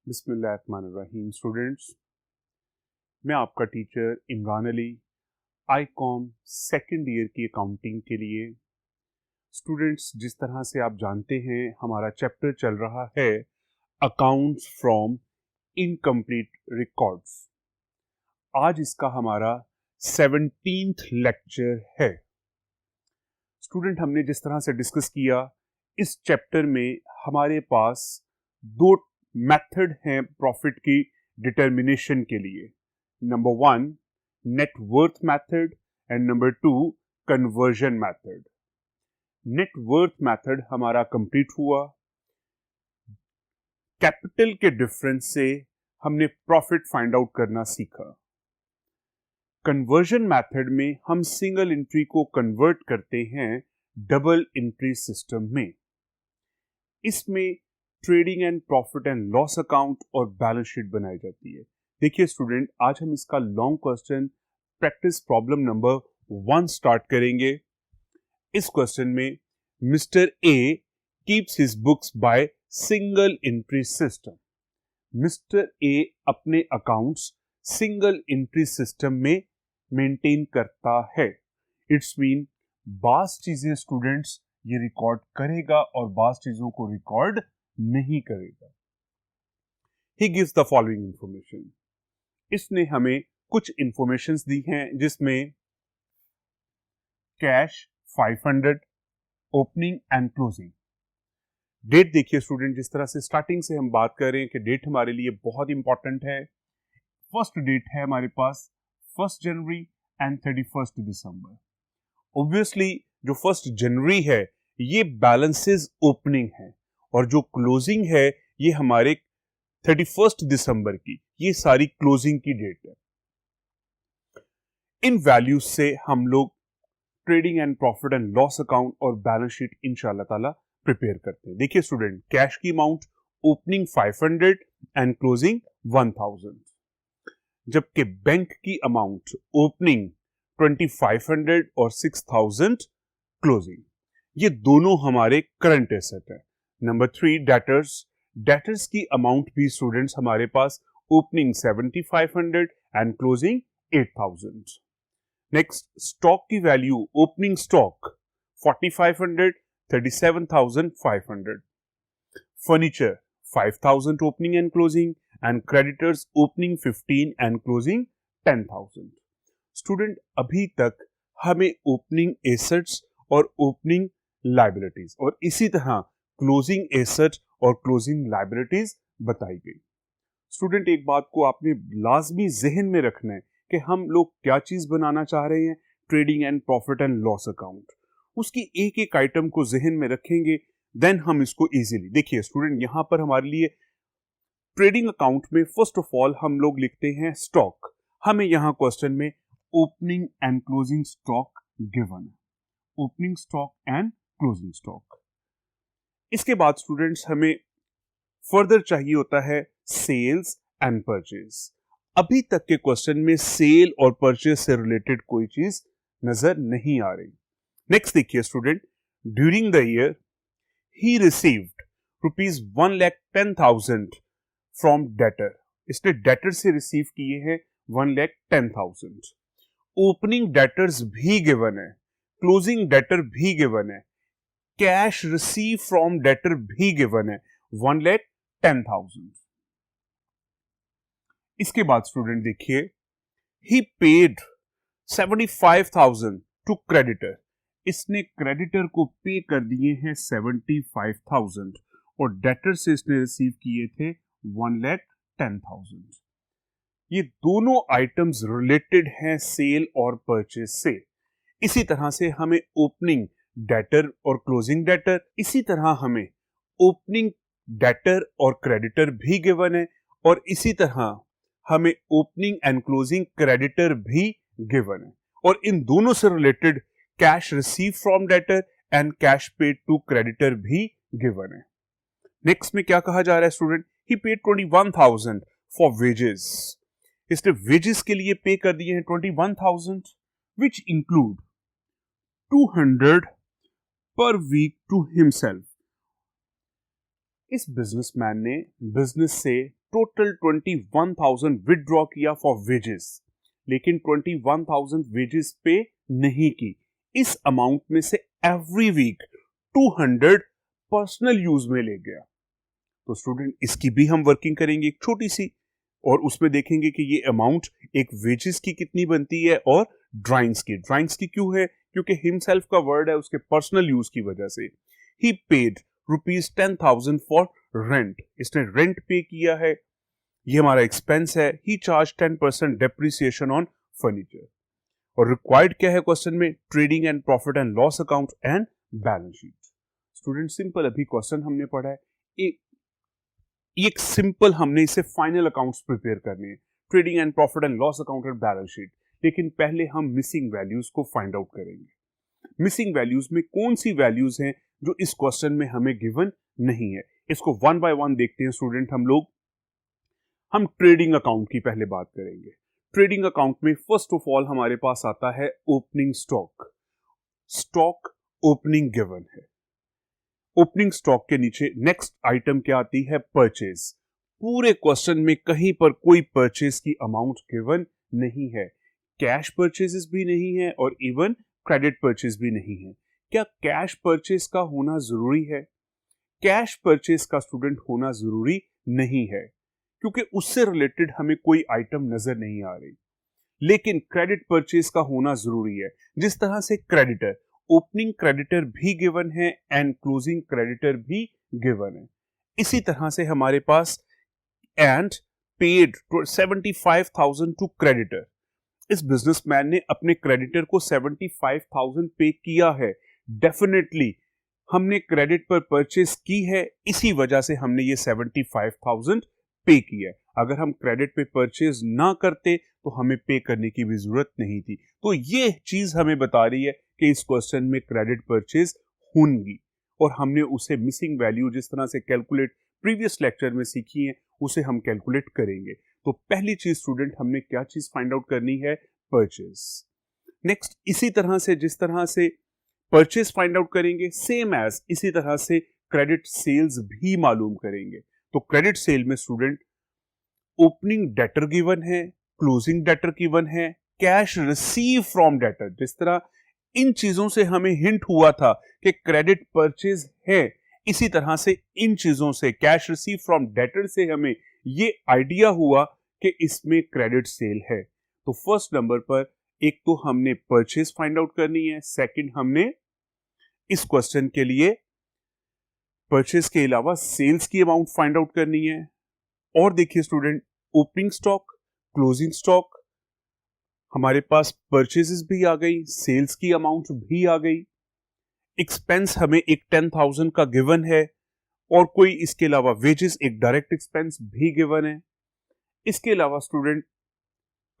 बिस्मिल्लाहिर्रहमानिर्रहीम। स्टूडेंट्स, मैं आपका teacher Imran Ali, Icom second year की अकाउंटिंग के लिए। स्टूडेंट्स, जिस तरह से आप जानते हैं हमारा चैप्टर चल रहा है अकाउंट्स फ्रॉम इनकम्प्लीट रिकॉर्ड्स। आज इसका हमारा 17th लेक्चर है। स्टूडेंट, हमने जिस तरह से डिस्कस किया, इस चैप्टर में हमारे पास दो मेथड हैं प्रॉफिट की डिटर्मिनेशन के लिए। Number 1 net worth method and number 2 conversion method. Net worth method हमारा कंप्लीट हुआ। कैपिटल के डिफरेंस से हमने प्रॉफिट फाइंड आउट करना सीखा। कन्वर्जन मेथड में हम सिंगल एंट्री को कन्वर्ट करते हैं डबल एंट्री सिस्टम में। इसमें trading and profit and loss account और बैलेंस शीट बनाई जाती है। देखिए स्टूडेंट, आज हम इसका long question practice problem number 1 start करेंगे। इस क्वेश्चन में mister A keeps his books by single entry system. Mister A अपने अकाउंट्स सिंगल एंट्री सिस्टम में मेंटेन करता है। इट्स मीन बास चीजें स्टूडेंट्स ये रिकॉर्ड करेगा और बास चीजों को रिकॉर्ड नहीं करेगा। He gives the following information. इसने हमें कुछ इंफॉर्मेशंस दी हैं, जिसमें कैश 500, ओपनिंग एंड क्लोजिंग। डेट देखिए स्टूडेंट, जिस तरह से स्टार्टिंग से हम बात कर रहे हैं कि डेट हमारे लिए बहुत इंपॉर्टेंट है। फर्स्ट डेट है हमारे पास 1 जनवरी एंड 31 दिसंबर। ऑब्वियसली जो 1 जनवरी है ये बैलेंसेस ओपनिंग है और जो क्लोजिंग है ये हमारे 31 दिसंबर की, ये सारी क्लोजिंग की डेट है। इन वैल्यूज से हम लोग trading and profit and loss account और बैलेंस शीट इंशाल्लाह ताला प्रिपेयर करते हैं। देखिए स्टूडेंट, कैश की अमाउंट ओपनिंग 500 एंड क्लोजिंग 1000, जबकि बैंक की अमाउंट ओपनिंग 2500 और 6000 क्लोजिंग। ये दोनों हमारे करंट एसेट है। Number 3 debtors. डेटर्स की अमाउंट भी स्टूडेंट्स हमारे पास opening 7500 and closing 8000। Next, stock की value opening stock 4500, 37500। Furniture 5000 opening and closing and creditors opening 15 and closing 10000। Student, अभी तक हमें ओपनिंग एसेट्स और ओपनिंग लायबिलिटीज और इसी तरह क्लोजिंग एसेट और क्लोजिंग लायबिलिटीज बताई गई। स्टूडेंट, एक बात को आपने लाजमी जहन में रखना है कि हम लोग क्या चीज बनाना चाह रहे हैं, trading and profit and loss account. उसकी एक एक आइटम को जहन में रखेंगे, देन हम इसको इजीली। देखिए स्टूडेंट, यहां पर हमारे लिए ट्रेडिंग अकाउंट में फर्स्ट ऑफ ऑल हम लोग लिखते हैं स्टॉक। हमें यहां क्वेश्चन में opening and closing stock given है, opening stock and closing stock. इसके बाद स्टूडेंट्स हमें फर्दर चाहिए होता है सेल्स एंड परचेज। अभी तक के क्वेश्चन में सेल और परचेज से रिलेटेड कोई चीज नजर नहीं आ रही। नेक्स्ट देखिए student, during the year he received ₹1,10,000 from debtor. इसने डेटर से रिसीव किए हैं 1,10,000। ओपनिंग डेटर्स भी गिवन है, क्लोजिंग डेटर भी गिवन है, कैश रिसीव फ्रॉम डेटर भी गिवन है 1,10,000। इसके बाद स्टूडेंट देखिए, ही पेड 75,000 टू क्रेडिटर। इसने क्रेडिटर को पे कर दिए हैं 75,000 और डेटर से इसने रिसीव किए थे 1,10,000। ये दोनों आइटम्स रिलेटेड हैं सेल और परचेज से। इसी तरह से हमें ओपनिंग डेटर और क्लोजिंग डेटर, इसी तरह हमें ओपनिंग डेटर और क्रेडिटर भी गिवन है और इसी तरह हमें ओपनिंग एंड क्लोजिंग क्रेडिटर भी गिवन है और इन दोनों से related cash receive from debtor and cash paid to creditor भी गिवन है। नेक्स्ट में क्या कहा जा रहा है student, he paid 21,000 for wages. इसने वेजेस के लिए पे कर दिए हैं 21,000 विच include 200 per week to himself. इस बिजनेसमैन ने बिजनेस से टोटल 21,000 विदड्रॉ किया फॉर वेजेस, लेकिन 21,000 वेजेस पे नहीं की। इस अमाउंट में से एवरी वीक 200 पर्सनल यूज में ले गया। तो स्टूडेंट इसकी भी हम वर्किंग करेंगे एक छोटी सी, और उसमें देखेंगे कि ये अमाउंट एक वेजेस की कितनी बनती है और ड्राइंग्स की क्यों है, क्योंकि हिमसेल्फ का वर्ड है, उसके पर्सनल यूज की वजह से। ही पेड ₹10,000 फॉर रेंट, इसने रेंट पे किया है, ये हमारा एक्सपेंस है। ही चार्ज 10% डेप्रिसिएशन ऑन फर्नीचर। और रिक्वायर्ड क्या है क्वेश्चन में, trading and profit and loss account and balance sheet. Student simple अभी क्वेश्चन हमने पढ़ा है, एक सिंपल हमने इसे फाइनल अकाउंट्स प्रिपेयर करने हैं, trading and profit and loss account and balance sheet. लेकिन पहले हम मिसिंग वैल्यूज को फाइंड आउट करेंगे। मिसिंग वैल्यूज में कौन सी वैल्यूज हैं जो इस क्वेश्चन में हमें गिवन नहीं है, इसको वन बाय वन देखते हैं स्टूडेंट हम लोग। हम ट्रेडिंग अकाउंट की पहले बात करेंगे। ट्रेडिंग अकाउंट में फर्स्ट ऑफ ऑल हमारे पास आता है opening stock. Stock opening given है। ओपनिंग स्टॉक के नीचे नेक्स्ट आइटम क्या आती है, परचेज। पूरे क्वेश्चन में कहीं पर कोई परचेज की अमाउंट गिवन नहीं है, कैश परचेजेस भी नहीं है और इवन क्रेडिट परचेज भी नहीं है। क्या कैश परचेज का होना जरूरी है? कैश परचेज का स्टूडेंट होना जरूरी नहीं है, क्योंकि उससे रिलेटेड हमें कोई आइटम नजर नहीं आ रही। लेकिन क्रेडिट परचेज का होना जरूरी है। जिस तरह से क्रेडिटर, ओपनिंग क्रेडिटर भी गिवन है एंड क्लोजिंग क्रेडिटर भी गिवन है, इसी तरह से हमारे पास एंड पेड 75,000 टू क्रेडिटर। इस बिजनेसमैन ने अपने क्रेडिटर को 75,000 पे किया है। डेफिनेटली हमने क्रेडिट पर परचेज की है, इसी वजह से हमने ये 75,000 पे किया है। अगर हम क्रेडिट पे परचेज ना करते तो हमें पे करने की भी जरूरत नहीं थी। तो ये चीज हमें बता रही है कि इस क्वेश्चन में क्रेडिट परचेज होंगी, और हमने उसे मिसिंग वैल्यू जिस तरह से कैलकुलेट प्रीवियस लेक्चर में सीखी है उसे हम कैलकुलेट करेंगे। तो पहली चीज स्टूडेंट हमने क्या चीज फाइंड आउट करनी है, परचेज। नेक्स्ट इसी तरह से जिस तरह से परचेज फाइंड आउट करेंगे, सेम एज इसी तरह से क्रेडिट सेल्स भी मालूम करेंगे। तो क्रेडिट सेल में स्टूडेंट ओपनिंग डेटर गिवन है, क्लोजिंग डेटर गिवन है, कैश रिसीव फ्रॉम डेटर। जिस तरह इन चीजों से हमें हिंट हुआ था कि क्रेडिट परचेज है, इसी तरह से इन चीजों से कैश रिसीव फ्रॉम डेटर से हमें ये आइडिया हुआ कि इसमें क्रेडिट सेल है। तो फर्स्ट नंबर पर एक तो हमने परचेज फाइंड आउट करनी है, सेकंड हमने इस क्वेश्चन के लिए परचेज के अलावा सेल्स की अमाउंट फाइंड आउट करनी है। और देखिए student, opening stock, closing stock, हमारे पास परचेजेस भी आ गई, सेल्स की अमाउंट भी आ गई, एक्सपेंस हमें एक 10,000 का गिवन है, और कोई इसके अलावा वेजेस एक डायरेक्ट एक्सपेंस भी गिवन है। इसके अलावा स्टूडेंट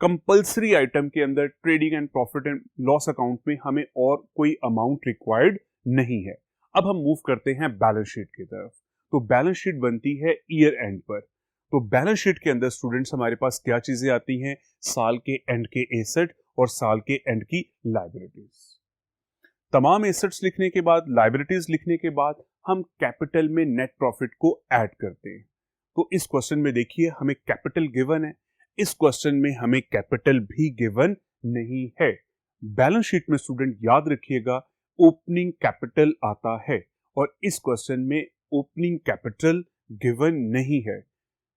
कंपल्सरी आइटम के अंदर trading and profit and loss account में हमें और कोई अमाउंट रिक्वायर्ड नहीं है। अब हम मूव करते हैं बैलेंस शीट की तरफ। तो बैलेंस शीट बनती है ईयर एंड पर। तो बैलेंस शीट के अंदर स्टूडेंट्स हमारे पास क्या चीजें आती हैं, साल के एंड के एसेट और साल के एंड की लायबिलिटीज। तमाम एसेट्स लिखने के बाद, लायबिलिटीज लिखने के बाद हम कैपिटल में नेट प्रॉफिट को ऐड करते हैं। तो इस क्वेश्चन में देखिए हमें कैपिटल गिवन है, इस क्वेश्चन में हमें कैपिटल भी गिवन नहीं है। बैलेंस शीट में स्टूडेंट याद रखिएगा ओपनिंग कैपिटल आता है, और इस क्वेश्चन में ओपनिंग कैपिटल गिवन नहीं है।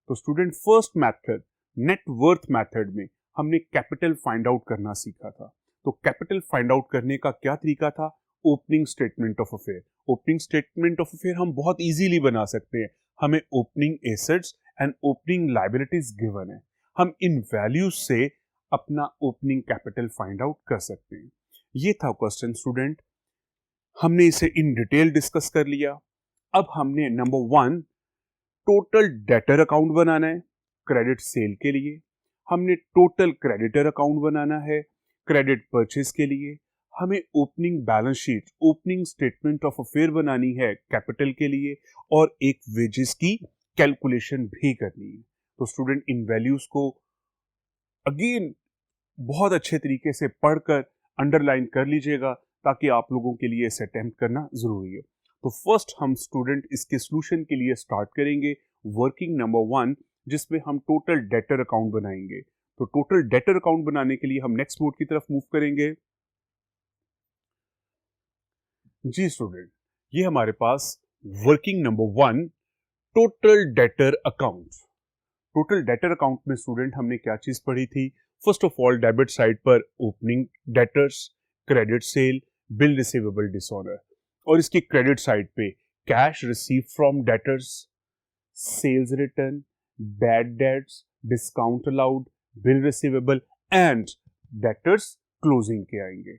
तो student first method net worth method में हमने कैपिटल फाइंड आउट करना सीखा था। तो कैपिटल फाइंड आउट करने का क्या तरीका था, opening statement of affair. Opening statement of affair हम बहुत इजीली बना सकते हैं। हमें opening assets and opening liabilities given है, हम इन वैल्यूज से अपना ओपनिंग कैपिटल फाइंड आउट कर सकते हैं। ये था क्वेश्चन स्टूडेंट, हमने इसे इन डिटेल डिस्कस कर लिया। अब हमने नंबर 1 टोटल डेटर अकाउंट बनाना है क्रेडिट सेल के लिए, हमने टोटल क्रेडिटर अकाउंट बनाना है क्रेडिट परचेज के लिए, हमें opening balance sheet, opening statement of affair बनानी है कैपिटल के लिए, और एक वेजेस की कैलकुलेशन भी करनी है। तो स्टूडेंट इन वैल्यूज को अगेन बहुत अच्छे तरीके से पढ़कर अंडरलाइन कर लीजिएगा, ताकि आप लोगों के लिए इसे अटेम्प्ट करना जरूरी है। तो फर्स्ट हम स्टूडेंट इसके सॉल्यूशन के लिए स्टार्ट करेंगे। वर्किंग नंबर 1, जिसमें हम टोटल डेटर अकाउंट बनाएंगे। तो टोटल डेटर अकाउंट बनाने के लिए हम नेक्स्ट बोर्ड की तरफ मूव करेंगे। जी स्टूडेंट, ये हमारे पास working number 1 total debtor account. Total debtor account में स्टूडेंट हमने क्या चीज पढ़ी थी? First of all debit side पर opening debtors, credit sale, bill receivable dishonour, और इसकी क्रेडिट साइड पे cash receive from debtors, sales return, bad debts, discount allowed, bill receivable and debtors closing के आएंगे।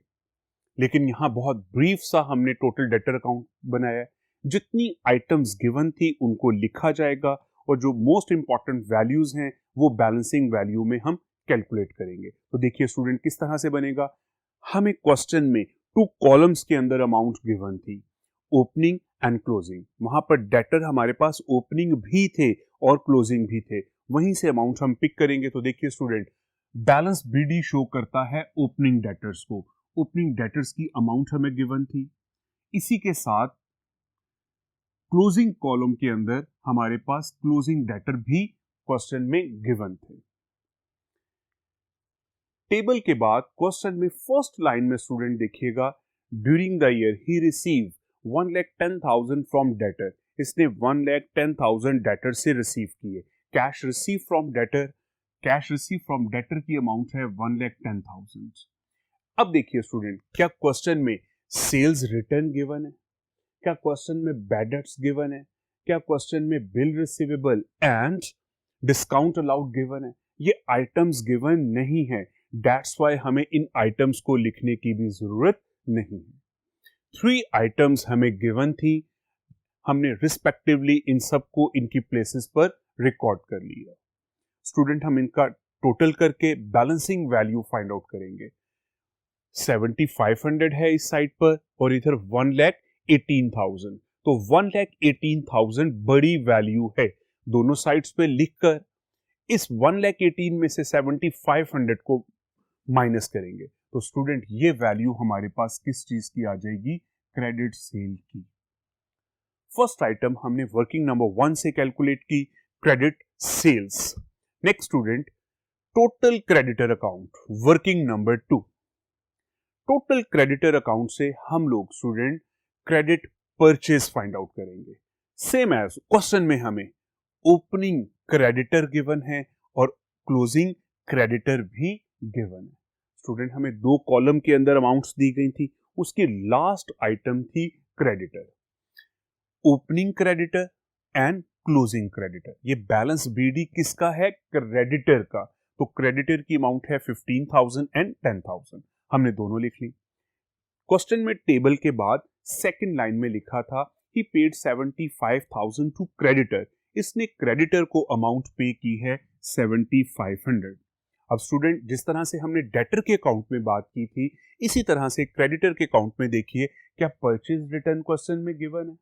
लेकिन यहां बहुत ब्रीफ सा हमने टोटल डेटर अकाउंट बनाया है। जितनी आइटम्स गिवन थी उनको लिखा जाएगा और जो मोस्ट इंपॉर्टेंट वैल्यूज हैं वो बैलेंसिंग वैल्यू में हम कैलकुलेट करेंगे। तो देखिए स्टूडेंट किस तरह से बनेगा। हमें क्वेश्चन में 2 कॉलम्स के अंदर अमाउंट गिवन थी, ओपनिंग एंड क्लोजिंग। वहां पर डेटर हमारे पास ओपनिंग भी थे और क्लोजिंग भी थे, वहीं से अमाउंट हम पिक करेंगे। तो देखिए स्टूडेंट, बैलेंस बीडी शो करता है ओपनिंग डेटर्स को। ओपनिंग डेटर्स की अमाउंट हमें गिवन थी। इसी के साथ क्लोजिंग कॉलम के अंदर हमारे पास क्लोजिंग डेटर भी क्वेश्चन में गिवन थे। टेबल के बाद क्वेश्चन में फर्स्ट लाइन में स्टूडेंट देखिएगा, during the year he receive 1,10,000 from debtor. इसने 1,10,000 डेटर से रिसीव किए। Cash receive from debtor, cash receive from debtor की अमाउंट है 1,10,000। अब देखिए स्टूडेंट, क्या क्वेश्चन में सेल्स रिटर्न गिवन है? क्या क्वेश्चन में बैड डेट्स गिवन है? क्या क्वेश्चन में bill receivable and discount allowed given है? ये आइटम्स गिवन नहीं है, दैट्स व्हाई हमें इन आइटम्स को लिखने की भी जरूरत नहीं है। 3 आइटम्स हमें गिवन थी, हमने रिस्पेक्टिवली इन सबको इनकी प्लेसेस पर रिकॉर्ड कर लिया। स्टूडेंट, हम इनका टोटल करके बैलेंसिंग वैल्यू फाइंड आउट करेंगे। 7,500 है इस साइड पर और इधर 1,18,000। तो 1,18,000 बड़ी वैल्यू है। दोनों साइड्स पे लिखकर इस 1,18,000 में से 7,500 को माइनस करेंगे। तो स्टूडेंट, ये वैल्यू हमारे पास किस चीज की आ जाएगी? क्रेडिट सेल की। फर्स्ट आइटम हमने वर्किंग नंबर 1 से कैलकुलेट की, credit sales. Next student, total creditor account, working number 2। Total creditor account से हम लोग student credit purchase find out करेंगे। सेम एज क्वेश्चन में हमें ओपनिंग क्रेडिटर गिवन है और क्लोजिंग क्रेडिटर भी गिवन है। स्टूडेंट, हमें 2 कॉलम के अंदर अमाउंट्स दी गई थी, उसकी लास्ट आइटम थी creditor. Opening creditor and closing creditor. ये बैलेंस बीडी किसका है? क्रेडिटर का। तो क्रेडिटर की अमाउंट है 15,000 एंड 10,000। हमने दोनों लिख ली। क्वेश्चन में टेबल के बाद सेकंड लाइन में लिखा था ही पेड 75,000 टू क्रेडिटर। इसने क्रेडिटर को अमाउंट पे की है 7,500। अब स्टूडेंट, जिस तरह से हमने डेटर के अकाउंट में बात की थी, इसी तरह से क्रेडिटर के अकाउंट में देखिए, क्या परचेज रिटर्न क्वेश्चन में गिवन है?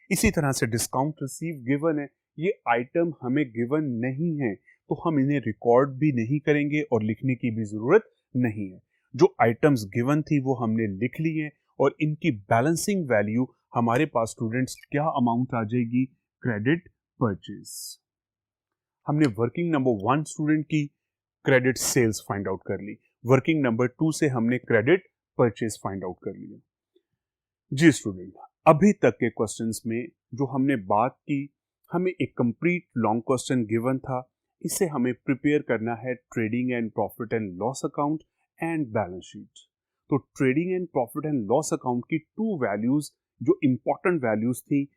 इसी तरह से डिस्काउंट रिसीव गिवन है। ये आइटम हमें गिवन नहीं है, तो हम इन्हें रिकॉर्ड भी नहीं करेंगे और लिखने की भी जरूरत नहीं है। जो आइटम्स गिवन थी वो हमने लिख ली है और इनकी बैलेंसिंग वैल्यू हमारे पास स्टूडेंट्स क्या अमाउंट आ जाएगी? Credit purchase. हमने वर्किंग नंबर 1 स्टूडेंट की क्रेडिट सेल्स फाइंड आउट कर ली। वर्किंग नंबर 2 से हमने क्रेडिट परचेज फाइंड आउट कर लिया। जी स्टूडेंट, अभी तक के क्वेश्चंस में जो हमने बात की, हमें एक कंप्लीट लॉन्ग क्वेश्चन गिवन था। इसे हमें प्रिपेयर करना है trading and profit and loss account and balance sheet. तो trading and profit and loss account की 2 वैल्यूज जो इंपॉर्टेंट वैल्यूज थी,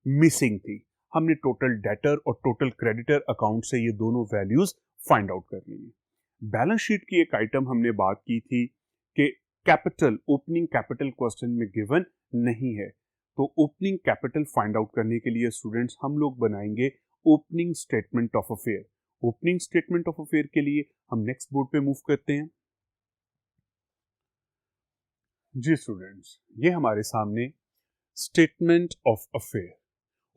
मिसिंग थी। हमने टोटल डेटर और टोटल क्रेडिटर अकाउंट से ये दोनों वैल्यूज फाइंड आउट कर ली। बैलेंस शीट की एक आइटम हमने बात की थी कि कैपिटल, ओपनिंग कैपिटल क्वेश्चन में गिवन नहीं है। तो ओपनिंग कैपिटल फाइंड आउट करने के लिए स्टूडेंट्स हम लोग बनाएंगे opening statement of affair. Opening statement of affair के लिए हम नेक्स्ट बोर्ड पे मूव करते हैं। जी स्टूडेंट्स, ये हमारे सामने स्टेटमेंट ऑफ अफेयर,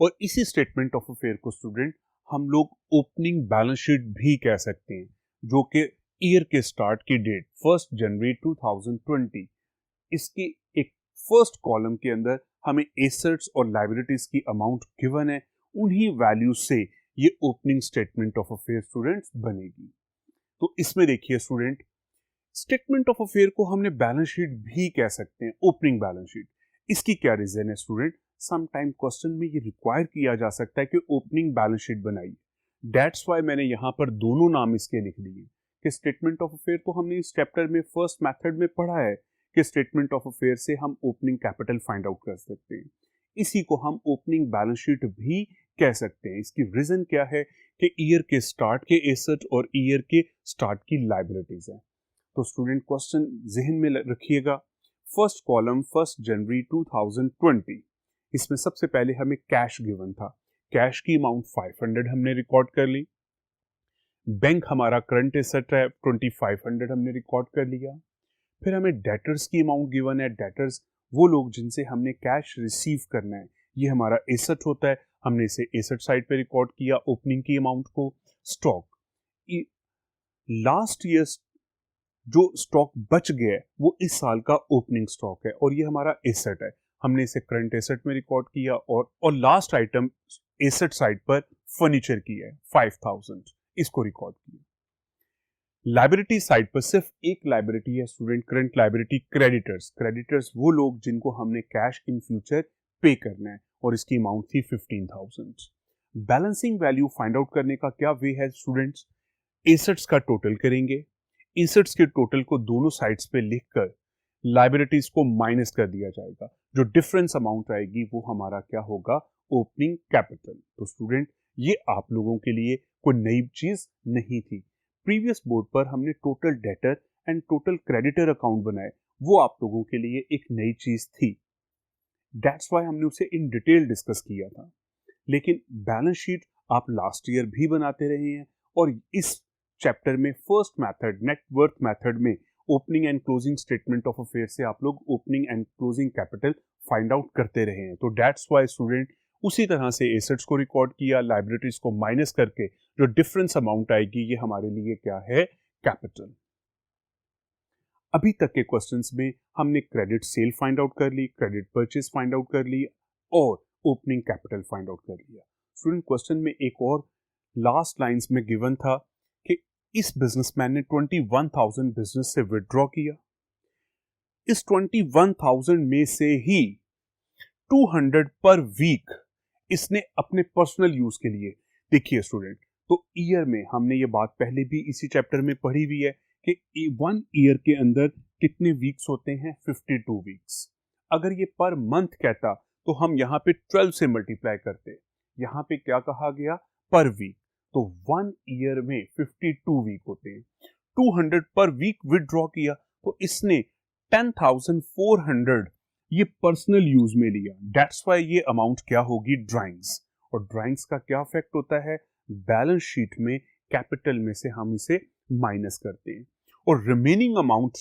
और इसी स्टेटमेंट ऑफ अफेयर को स्टूडेंट हम लोग ओपनिंग बैलेंस शीट भी कह सकते हैं, जो कि ईयर के स्टार्ट की डेट 1 जनवरी 2020, इसकी एक फर्स्ट कॉलम के अंदर हमें एसेट्स और लायबिलिटीज की अमाउंट गिवन है। उन्हीं वैल्यू से ये opening statement of affair students बनेगी। तो इसमें देखिए स्टूडेंट, स्टेटमेंट ऑफ अफेयर को हमने बैलेंस शीट भी कह सकते हैं, ओपनिंग बैलेंस शीट। इसकी क्या रीजन है स्टूडेंट, समटाइम क्वेश्चन में ये रिक्वायर किया जा सकता है कि ओपनिंग बैलेंस शीट बनाइए। दैट्स वाई मैंने यहां पर दोनों नाम इसके लिख दिए कि स्टेटमेंट ऑफ अफेयर को हमने इस चैप्टर में फर्स्ट मेथड में पढ़ा है कि स्टेटमेंट ऑफ अफेयर से हम ओपनिंग कैपिटल फाइंड आउट कर सकते हैं। इसी को हम ओपनिंग बैलेंस शीट भी कह सकते हैं। इसकी रीजन क्या है कि ईयर के स्टार्ट के एसेट और ईयर के स्टार्ट की लायबिलिटीज है। तो स्टूडेंट क्वेश्चन जहन में रखिएगा। फर्स्ट कॉलम 1 जनवरी 2020, इसमें सबसे पहले हमें कैश गिवन था। कैश की अमाउंट 500 हमने रिकॉर्ड कर ली। बैंक हमारा करंट एसेट है 2500 हमने रिकॉर्ड कर लिया। फिर हमें डेटर्स की अमाउंट गिवन है। डेटर्स वो लोग जिनसे हमने कैश रिसीव करना है, ये हमारा एसेट होता है, हमने इसे एसेट साइड पे रिकॉर्ड किया ओपनिंग की अमाउंट को। स्टॉक, लास्ट ईयर जो स्टॉक बच गया है वो इस साल का ओपनिंग स्टॉक है और ये हमारा एसेट है, हमने इसे करंट एसेट में रिकॉर्ड किया। और लास्ट आइटम एसेट साइड पर फर्नीचर की है 5000, इसको रिकॉर्ड किया। लाइबिलिटी साइड पर सिर्फ एक लाइबिलिटी है student, current liability creditors. Creditors वो लोग जिनको हमने कैश इन फ्यूचर पे करना है और इसकी अमाउंट थी 15000। बैलेंसिंग वैल्यू फाइंड आउट करने का क्या वे है स्टूडेंट्स, एसेट्स का टोटल करेंगे, एसेट्स के टोटल को दोनों साइड्स पे लिखकर लायबिलिटीज को माइनस कर दिया जाएगा। जो डिफरेंस अमाउंट आएगी वो हमारा क्या होगा, ओपनिंग कैपिटल। तो स्टूडेंट ये आप लोगों के लिए कोई नई चीज नहीं थी। प्रीवियस बोर्ड पर हमने total debtor and total creditor account बनाए, वो आप लोगों के लिए एक नई चीज थी। दैट्स वाई हमने उसे इन डिटेल डिस्कस किया था। लेकिन बैलेंस शीट आप लास्ट ईयर भी बनाते रहे हैं और इस चैप्टर में first method net worth method में opening and closing statement of affair से आप लोग opening and closing capital find out करते रहे हैं। तो दैट्स वाई स्टूडेंट उसी तरह से एसेट्स को रिकॉर्ड किया, लाइबिलिटीज को माइनस करके जो डिफरेंस अमाउंट आएगी ये हमारे लिए क्या है, कैपिटल। अभी तक के क्वेश्चंस में हमने क्रेडिट सेल फाइंड आउट कर ली, क्रेडिट परचेज फाइंड आउट कर ली और ओपनिंग कैपिटल फाइंड आउट कर लिया। स्टूडेंट क्वेश्चन में एक और लास्ट लाइंस में गिवन था कि इस बिजनेसमैन ने 21,000 बिजनेस से विड्रॉ किया। इस 21,000 में से ही 200 पर वीक इसने अपने पर्सनल यूज के लिए, देखिए स्टूडेंट, तो ईयर में हमने ये बात पहले भी इसी चैप्टर में पढ़ी हुई है कि 1 ईयर के अंदर कितने वीक्स होते हैं, 52 वीक्स। अगर ये पर मंथ कहता तो हम यहां पे 12 से मल्टीप्लाई करते। यहां पे क्या कहा गया, पर वीक, तो 1 ईयर में 52 वीक होते हैं। 200 पर वीक विड्रॉ किया तो इसने 10,400 ये पर्सनल यूज में लिया। दैट्स वाई ये अमाउंट क्या होगी, ड्राइंग्स। और ड्राइंग्स का क्या इफेक्ट होता है, बैलेंस शीट में कैपिटल में से हम इसे माइनस करते हैं। और रिमेनिंग अमाउंट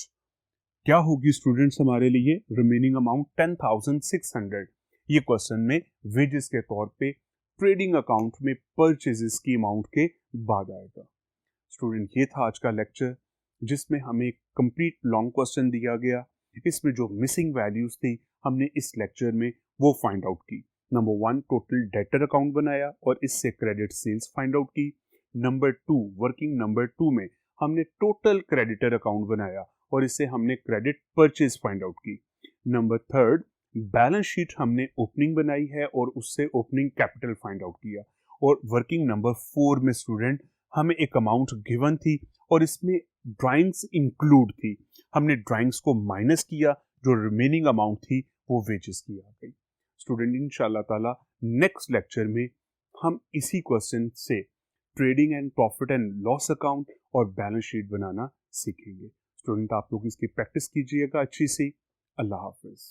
क्या होगी स्टूडेंट्स हमारे लिए, रिमेनिंग अमाउंट 10,600। ये क्वेश्चन में वेजेस के तौर पे ट्रेडिंग अकाउंट में परचेजेस की अमाउंट के बाद आएगा। स्टूडेंट ये था आज का लेक्चर जिसमें हमें कंप्लीट लॉन्ग क्वेश्चन दिया गया। इसमें जो मिसिंग वैल्यूज थी हमने इस लेक्चर में वो फाइंड आउट की। नंबर 1 टोटल डेटर अकाउंट बनाया और इससे क्रेडिट सेल्स फाइंड आउट की। नंबर 2 वर्किंग नंबर 2 में हमने टोटल क्रेडिटर अकाउंट बनाया और इससे हमने क्रेडिट परचेज फाइंड आउट की। नंबर 3 बैलेंस शीट हमने ओपनिंग बनाई है और उससे ओपनिंग कैपिटल फाइंड आउट किया। और वर्किंग नंबर 4 में स्टूडेंट हमें एक अमाउंट गिवन थी और इसमें ड्राइंग्स इंक्लूड थी, हमने ड्राइंग्स को माइनस किया, जो रिमेनिंग अमाउंट थी वो वेजेस की आ गई। स्टूडेंट इंशाल्लाह ताला नेक्स्ट लेक्चर में हम इसी क्वेश्चन से trading and profit and loss account और बैलेंस शीट बनाना सीखेंगे। स्टूडेंट आप लोग इसकी प्रैक्टिस कीजिएगा अच्छी सी। अल्लाह हाफिज।